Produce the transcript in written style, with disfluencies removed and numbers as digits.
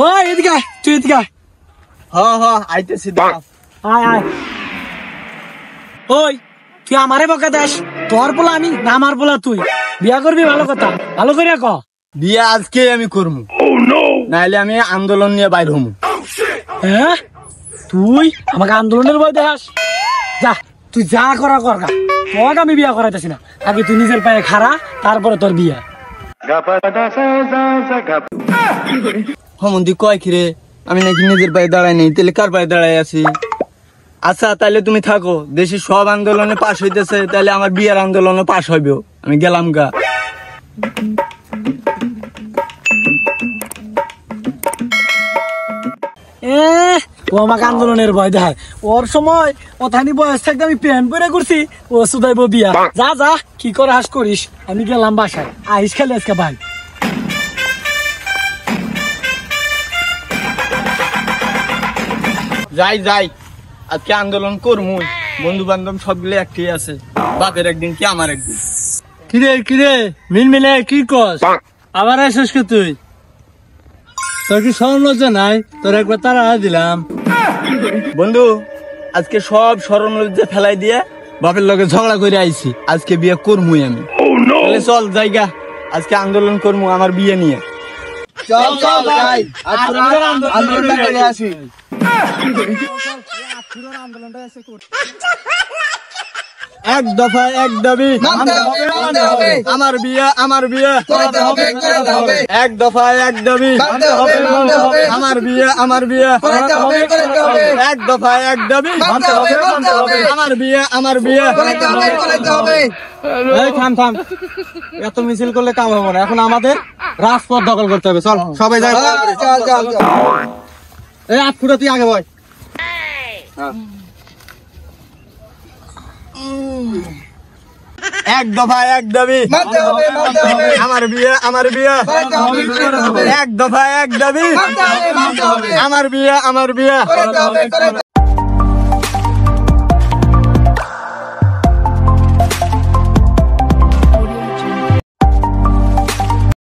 ওই এদিকে আয়, তুই এদিকে আয়। আইতেছি। আয় আয়। ওই তুই আমারে বকা দেস, তোর পোলা আমি না আমার পোলা তুই। বিয়া করবি ভালো কথা, ভালো করে ক। বিয়ে আজকে আমি করবো, নাইলে আমি আন্দোলন নিয়ে বাইর হমু। হ্যাঁ তুই আমাকে আন্দোলনের ভয় দেখাস? যা তুই যা করা কর গা, তোকে আমি বিয়া করাইতেছি না। আগে তুই নিজের পায়ে খাড়া, তারপরে তোর বিয়া। হমন্দি কয় খিরে আমি নাকি নিজের পায়ে দাঁড়াই নেই, তাহলে কার পায়ে দাঁড়াই আছি? আচ্ছা তাহলে তুমি থাকো, দেশের সব আন্দোলনে পাশ হইতেছে, তাহলে আমার বিয়ের আন্দোলনে পাশ হইব। আমি গেলাম গা। ও আমাকে আন্দোলনের ভয় দেখায়। ওর সময় ওথানি বয়স থাকতে আমি প্যান্ট পরে ঘুরছি, ও সুদাইব বিয়া। যা যা কি করে হাস করিস, আমি গেলাম বাসায়। আইস খেলে আজকে ভাই। যাই যাই, আজকে আন্দোলন করমু। বন্ধু বান্ধব সবগুলো একটি আছে, বাপের একদিন কি আমার একদিন। কিরে মিলমিলে কি কস? আবার আসিস কে তুই? তোর কি শরম লজ্জা নাই? তোর একবার তারা দিলাম। বন্ধু আজকে সব শরম লজ্জা ফেলাই দিয়ে বাপের লগে ঝগড়া করে আইছি, আজকে বিয়ে করমুই আমি। তাহলে চল জায়গা, আজকে আন্দোলন করমু আমার বিয়ে নিয়ে। চল চল যাই, আন্দোলনটা করে আসি। এক দফা এক দাবি, মানতে হবে, মানতে হবে। আমার বিয়ে আমার বিয়ে। করতে হবে, করতে হবে। এক দফা এক দাবি, মানতে হবে, মানতে হবে। আমার বিয়ে আমার বিয়ে। করতে হবে, করতে হবে। এক দফা এক দাবি, মানতে হবে, মানতে হবে। আমার বিয়ে আমার বিয়ে। করতে হবে, করতে হবে। এই থাম থাম, এত মিছিল করলে কাম হবে না। এখন আমাদের রাজপথ দখল করতে হবে। চল সবাই যাই। চল চল চল। এই 8 ফুটা তুই আগে বয়। এক দফা এক দাবি, মানতে হবে, মানতে হবে। আমার বিয়ে আমার বিয়ে। করতে হবে, করতে হবে। এক দফা এক দাবি, মানতে হবে, মানতে হবে। আমার বিয়ে আমার বিয়ে। করতে হবে, করতে